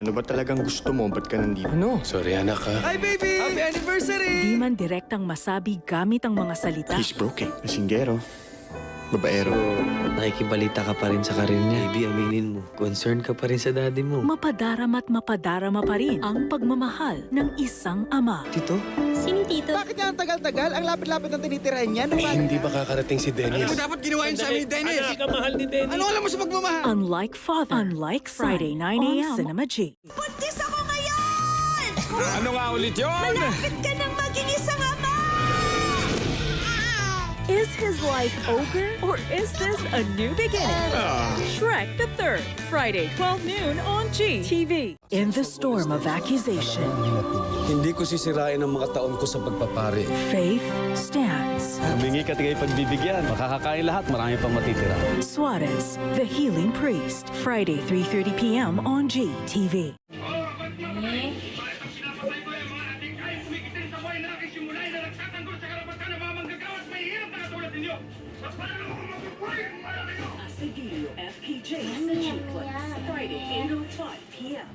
Ano ba talagang gusto mo? Ba't ka nandito? Ano? Sorry, anak, ha? Hi, baby! Happy anniversary! Di man direktang masabi gamit ang mga salita. He's broke eh. Kasinggero. Babaero. Nakikibalita ka pa rin sa karir niya. Baby, aminin mo. Concern ka pa rin sa daddy mo. Mapadarama't mapadarama pa rin ang pagmamahal ng isang ama. Tito? Sino tito? Bakit nga ang tagal-tagal? Ang lapit-lapit ng tinitirahan niya. Eh, hindi ba kakarating si Dennis? Ano dapat ginawa yun sa amin ni Dennis? Anak, ka mahal ni Dennis. Ano alam mo sa pagmamahal? Unlike Father, unlike Friday 9 a.m. Cinema G. Buntis ako ngayon! Ano nga ulit yun? Malapit ka nang maging isang ama! Is his life over or is this a new beginning? Shrek the Third, Friday 12 noon on GTV. In the storm of accusation, Hindi ko sisirain ang mga taon ko sa pagpapari. faith stands. Humingi ka tigay pagbibigyan. Makakakain lahat, marami pang matitira. Suarez, the healing priest, Friday 3:30 p.m. on GTV. Asedillo, FPJ, Friday 8:05 p.m.